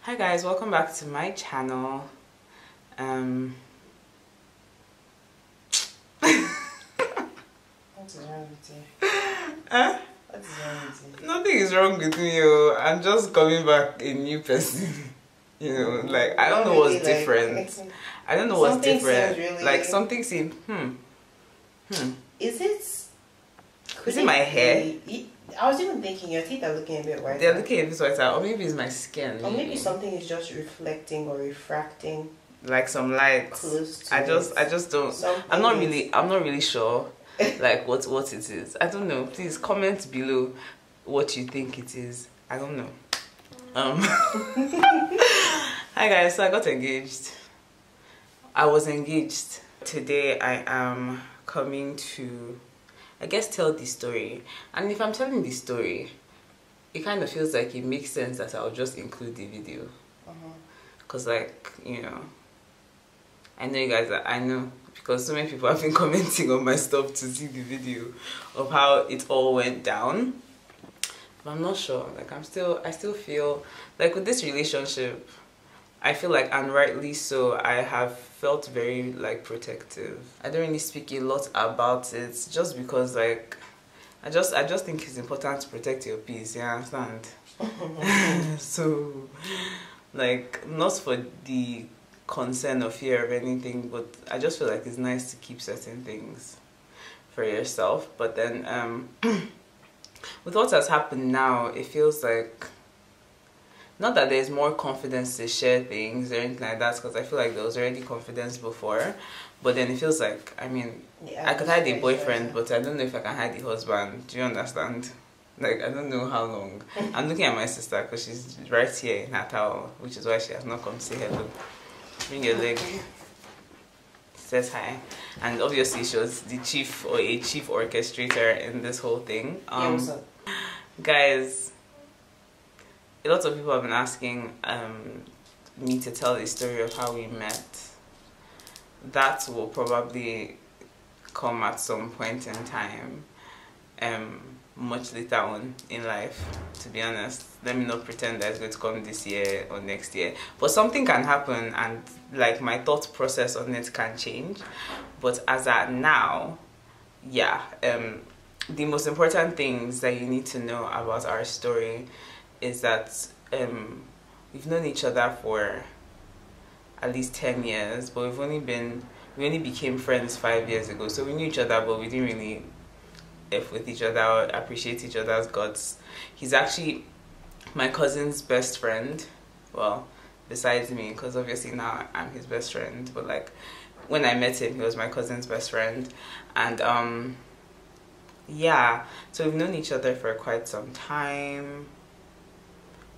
Hi guys, welcome back to my channel. What is wrong with you? Huh? What is wrong with you? Nothing is wrong with me. Oh. I'm just coming back a new person. You know, like I don't know what's different. I don't know what's different. Really... Like something seems Is it? Is it my hair? I was even thinking your teeth are looking a bit whiter. They're looking a bit whiter, or maybe it's my skin. Or maybe something is just reflecting or refracting. Like some light. Close to I just don't. Something I'm not really sure. Like what it is. I don't know. Please comment below what you think it is. I don't know. Hi guys, so I got engaged. I was engaged. Today I am coming to, I guess, tell the story. And if I'm telling the story, it kind of feels like it makes sense that I'll just include the video. Because like, you know, I know you guys, I know, because so many people have been commenting on my stuff to see the video of how it all went down. But I'm not sure. Like I still feel like with this relationship, I feel like, and rightly so, I have felt very like protective. I don't really speak a lot about it just because like I just think it's important to protect your peace, you understand? So like not for the concern or fear of anything, but I just feel like it's nice to keep certain things for yourself. But then with what has happened now, it feels like not that there's more confidence to share things or anything like that, because I feel like there was already confidence before, but then it feels like, I mean, yeah, I could hide a boyfriend, but I don't know if I can hide the husband. Do you understand? Like, I don't know how long. I'm looking at my sister because she's right here in her towel, which is why she has not come to say hello. Bring your leg. Says hi. And obviously she was the chief or a chief orchestrator in this whole thing. Guys, a lot of people have been asking me to tell the story of how we met. That will probably come at some point in time, much later on in life, to be honest. Let me not pretend that it's going to come this year or next year, but something can happen and like my thought process on it can change. But as at now, yeah, the most important things that you need to know about our story is that we've known each other for at least 10 years, but we only became friends 5 years ago. So we knew each other, but we didn't really F with each other or appreciate each other's guts. He's actually my cousin's best friend. Well, besides me, because obviously now I'm his best friend. But like when I met him, he was my cousin's best friend. And yeah, so we've known each other for quite some time.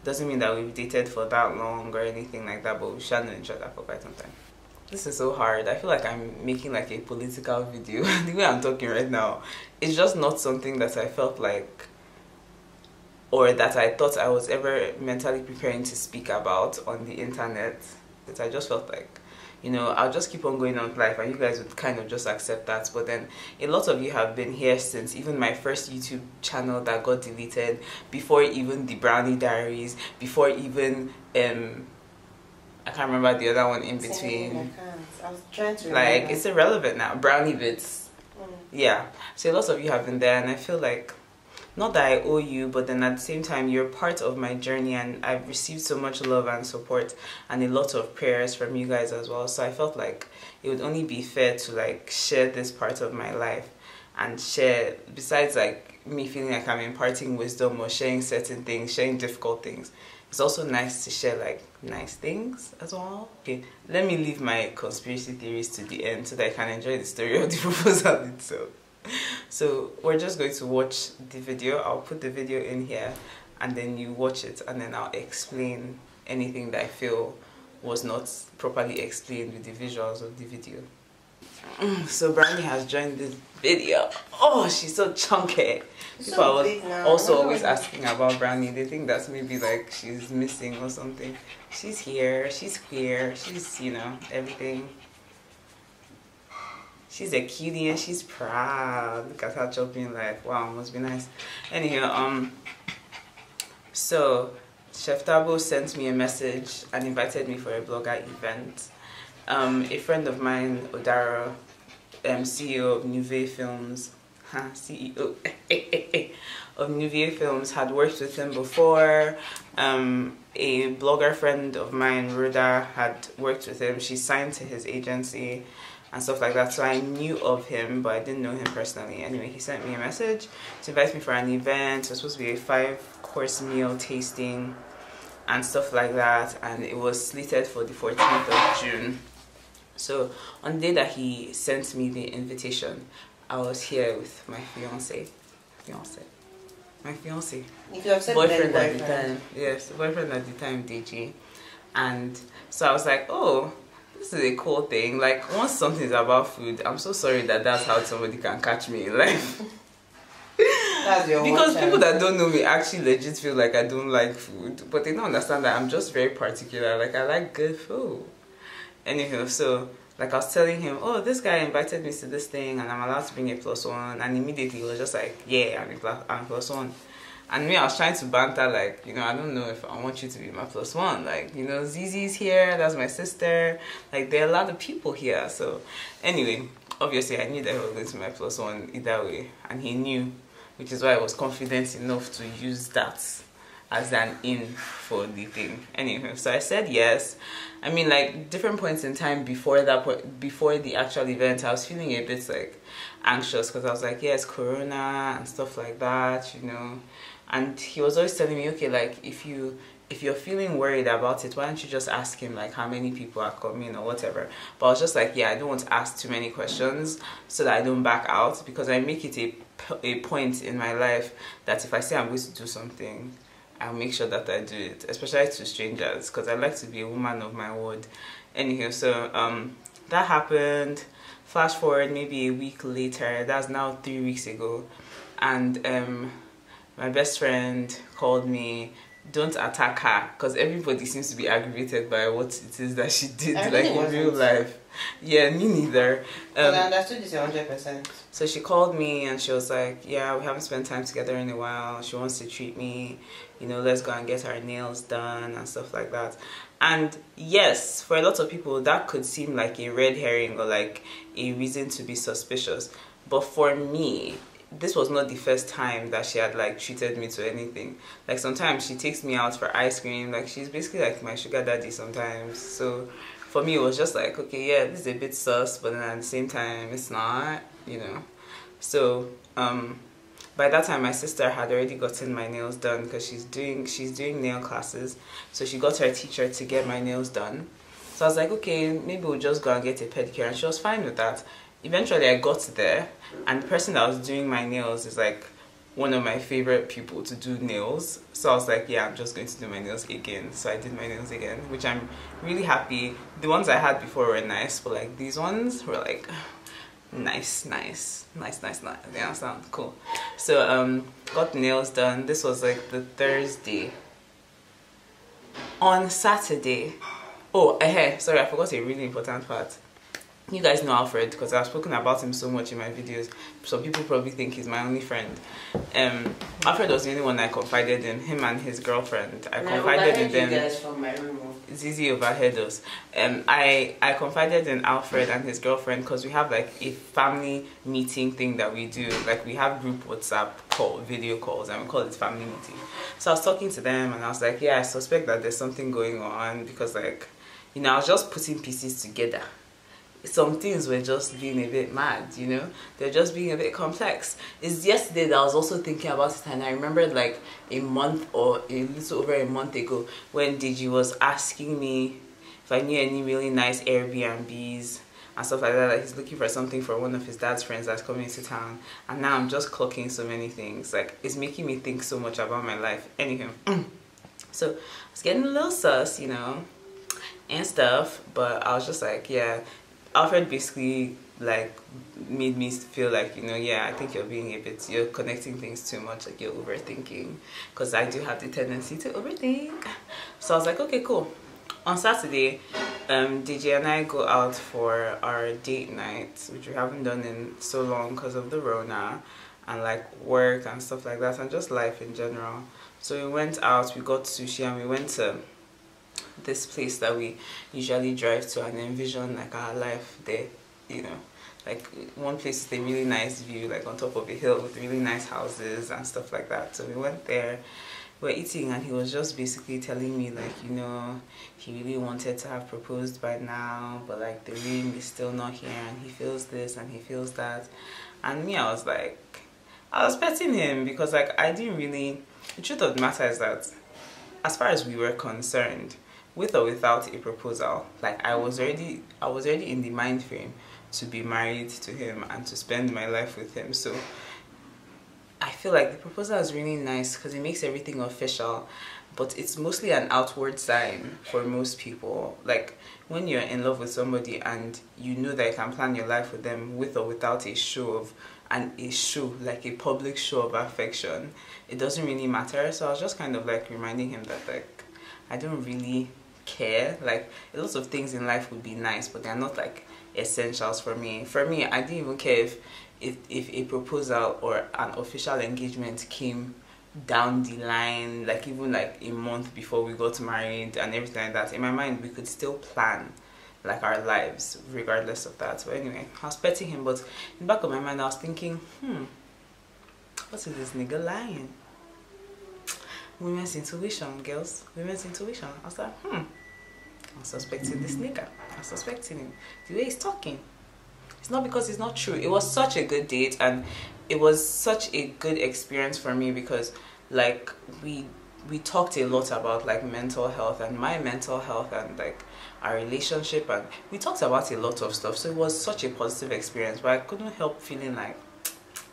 Doesn't mean that we've dated for that long or anything like that, but we've known each other for quite some time. This is so hard. I feel like I'm making like a political video. The way I'm talking right now, it's just not something that I felt like, or that I thought I was ever mentally preparing to speak about on the internet. That I just felt like, you know, I'll just keep on going on with life and you guys would kind of just accept that. But then a lot of you have been here since even my first YouTube channel that got deleted, before even the Brownie Diaries, before even I can't remember the other one in between. I was trying to like remember. It's irrelevant now. Brownie Bits. Yeah, so lots of you have been there, and I feel like not that I owe you, but then at the same time you're part of my journey, and I've received so much love and support and a lot of prayers from you guys as well. So I felt like it would only be fair to like share this part of my life and share, besides like me feeling like I'm imparting wisdom or sharing certain things, sharing difficult things, it's also nice to share like nice things as well. Okay, let me leave my conspiracy theories to the end so that I can enjoy the story of the proposal itself. So we're just going to watch the video. I'll put the video in here and then you watch it, and then I'll explain anything that I feel was not properly explained with the visuals of the video. So Brownie has joined this video. Oh, she's so chunky. People are also always asking about Brownie. They think that's maybe like she's missing or something. She's here, she's queer, she's, you know, everything. She's a cutie and she's proud. Look at her chopping, like, wow, must be nice. Anyhow, so Chef Tabo sent me a message and invited me for a blogger event. A friend of mine, Odara, CEO of Nouvelle Films, CEO of Nouvelle Films, had worked with him before. A blogger friend of mine, Rhoda, had worked with him. She signed to his agency and stuff like that. So I knew of him, but I didn't know him personally. Anyway, he sent me a message to invite me for an event. It was supposed to be a 5-course meal tasting and stuff like that. And it was slated for the 14th of June. So on the day that he sent me the invitation, I was here with my my fiance, If you have said boyfriend then at the time, yes, boyfriend at the time, DG. And so I was like, oh, this is a cool thing. Like, once something is about food, I'm so sorry that that's how somebody can catch me in life. That's your Because people that don't know me actually legit feel like I don't like food, but they don't understand that I'm just very particular. Like, I like good food. Anyhow, so like I was telling him, oh, this guy invited me to this thing and I'm allowed to bring a +1, and immediately he was just like, yeah, I'm +1. And me, I was trying to banter, like, you know, I don't know if I want you to be my +1. Like, you know, Zizi's here, that's my sister. Like, there are a lot of people here. So anyway, obviously I knew that he was going to be my +1 either way, and he knew, which is why I was confident enough to use that as an in for the thing. Anyway, so I said yes. I mean, like, different points in time before that point, before the actual event, I was feeling a bit like anxious because I was like, yes, Corona and stuff like that, you know. And he was always telling me, okay, like, if you're feeling worried about it, why don't you just ask him like how many people are coming or whatever. But I was just like, yeah, I don't want to ask too many questions so that I don't back out, because I make it a point in my life that if I say I'm going to do something, I'll make sure that I do it, especially to strangers, because I like to be a woman of my word. Anyhow, so that happened. Flash forward maybe a week later, that's now 3 weeks ago, and my best friend called me. Don't attack her, because everybody seems to be aggravated by what it is that she did, like in real life. Yeah, me neither. I understood this 100%. So she called me and she was like, yeah, we haven't spent time together in a while. She wants to treat me, you know, let's go and get our nails done and stuff like that. And yes, for a lot of people, that could seem like a red herring or like a reason to be suspicious. But for me, this was not the first time that she had like treated me to anything. Like, sometimes she takes me out for ice cream. Like, she's basically like my sugar daddy sometimes. So for me, it was just like, okay, yeah, this is a bit sus, but then at the same time, it's not, you know. So by that time, my sister had already gotten my nails done, because she's doing nail classes. So she got her teacher to get my nails done. So I was like, okay, maybe we'll just go and get a pedicure, and she was fine with that. Eventually, I got there, and the person that was doing my nails is like one of my favorite people to do nails. So I was like, yeah, I'm just going to do my nails again. So I did my nails again, which I'm really happy. The ones I had before were nice, but like these ones were like nice. You understand? Cool. So got the nails done. This was like the Thursday. On Saturday, oh, sorry, I forgot a really important part. You guys know Alfred, because I've spoken about him so much in my videos. Some people probably think he's my only friend. Alfred was the only one I confided in, him and his girlfriend. I confided in them. You guys from my room. Zizi overheard us. I confided in Alfred and his girlfriend, because we have like a family meeting thing that we do. Like, we have group WhatsApp video calls, and we call it family meeting. So I was talking to them and I was like, yeah, I suspect that there's something going on, because, like, you know, I was just putting pieces together. Some things were just being a bit mad, you know, they're just being a bit complex. It's yesterday that I was also thinking about it, and I remembered like a month or a little over a month ago when Digi was asking me if I knew any really nice Airbnbs and stuff like that. Like, he's looking for something for one of his dad's friends that's coming to town, and now I'm just clocking so many things. Like, it's making me think so much about my life. Anywho, so I was getting a little sus, you know, and stuff, but I was just like, yeah. Alfred basically like made me feel like, you know, yeah, I think you're connecting things too much, like you're overthinking, because I do have the tendency to overthink. So I was like, okay, cool. On Saturday, DJ and I go out for our date night, which we haven't done in so long because of the Rona and like work and stuff like that, and just life in general. So we went out, we got sushi, and we went to this place that we usually drive to and envision like our life there, you know. Like one place with a really nice view, like on top of a hill with really nice houses and stuff like that. So we went there, we were eating, and he was just basically telling me like, you know, he really wanted to have proposed by now, but like the ring is still not here, and he feels this and he feels that. And me, I was like, I was petting him because like I didn't really, the truth of the matter is that as far as we were concerned, with or without a proposal, like I was already in the mind frame to be married to him and to spend my life with him. So I feel like the proposal is really nice because it makes everything official, but it's mostly an outward sign for most people. Like when you're in love with somebody and you know that you can plan your life with them with or without a show of, and a show, like a public show of affection, it doesn't really matter. So I was just kind of like reminding him that like I don't really care. Like a lot of things in life would be nice, but they're not like essentials for me. For me, I didn't even care if a proposal or an official engagement came down the line, like even like a month before we got married and everything like that. In my mind, we could still plan like our lives regardless of that. But anyway, I was petting him, but in the back of my mind I was thinking, what is this nigga lying? Women's intuition, girls. Women's intuition. I was like, I'm suspecting this nigga. I'm suspecting him. The way he's talking. It's not because it's not true. It was such a good date, and it was such a good experience for me because like we talked a lot about like mental health and my mental health and like our relationship, and we talked about a lot of stuff. So it was such a positive experience, but I couldn't help feeling like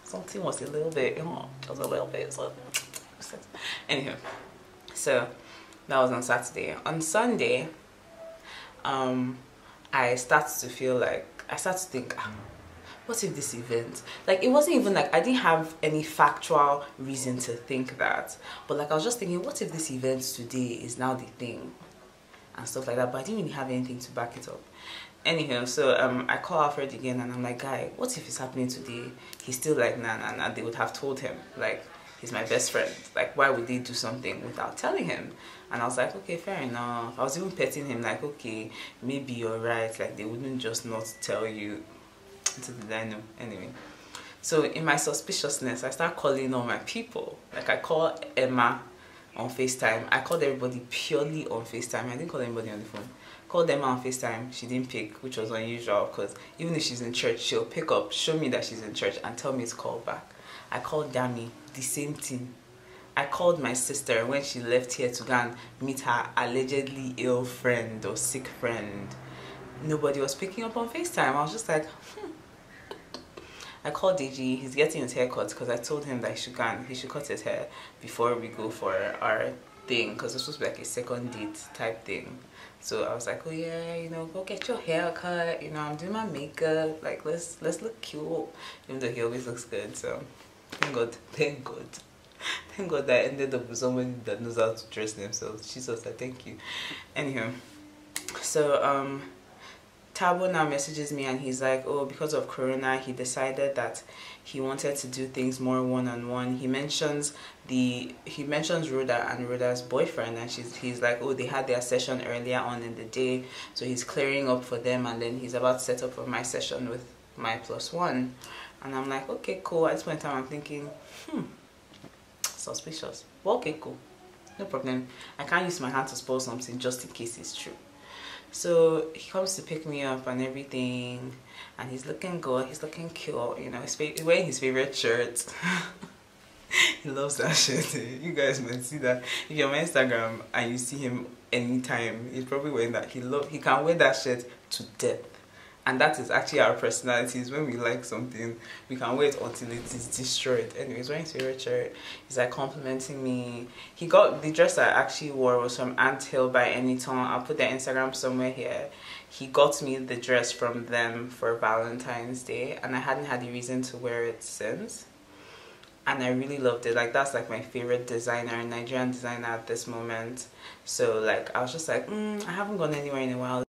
something was a little bit, just a little bit. So anyhow, so that was on Saturday. On Sunday, I started to think, what if this event, like it wasn't even like I didn't have any factual reason to think that, but like I was just thinking, what if this event today is now the thing and stuff like that, but I didn't really have anything to back it up. Anyhow, so I call Alfred again and I'm like, guy, what if it's happening today? He's still like, nah, they would have told him, like he's my best friend, like why would they do something without telling him? And I was like, okay, fair enough. I was even petting him like, okay, maybe you're right, like they wouldn't just not tell you. Until the I know. Anyway, so in my suspiciousness, I start calling all my people. Like I call Emma on FaceTime. I called everybody purely on FaceTime. I didn't call anybody on the phone. Called Emma on FaceTime. She didn't pick, which was unusual because even if she's in church, she'll pick up, show me that she's in church and tell me to call back. I called Dami, the same thing. I called my sister when she left here to go and meet her allegedly ill friend or sick friend. Nobody was picking up on FaceTime. I was just like, I called DG. He's getting his hair cut because I told him that he should cut his hair before we go for our thing, because it's supposed to be like a second date type thing. So I was like, oh yeah, you know, go get your hair cut. You know, I'm doing my makeup. Like let's look cute, even though he always looks good. So thank God that I ended up with someone that knows how to dress themselves. Jesus, I thank you. Anyhow, so Tabo now messages me and he's like, oh, because of Corona, he decided that he wanted to do things more one-on-one. He mentions Rhoda and Rhoda's boyfriend, and he's like, oh, they had their session earlier on in the day, so he's clearing up for them, and then he's about to set up for my session with my +1. And I'm like, okay, cool. At this point in time, I'm thinking, suspicious. Well, okay, cool. No problem. I can't use my hand to spoil something just in case it's true. So he comes to pick me up and everything, and he's looking good, he's looking cute, you know, he's wearing his favorite shirt. He loves that shirt. You guys might see that if you're on my Instagram and you see him anytime, he's probably wearing that. He can wear that shirt to death. And that is actually our personalities. When we like something, we can wait until it is destroyed. Anyway, he's wearing his favorite shirt. He's like complimenting me. He got the dress I actually wore was from Ant Hill by Anytone. I'll put their Instagram somewhere here. He got me the dress from them for Valentine's Day, and I hadn't had a reason to wear it since. And I really loved it. Like that's like my favorite designer, Nigerian designer at this moment. So like I was just like, I haven't gone anywhere in a while.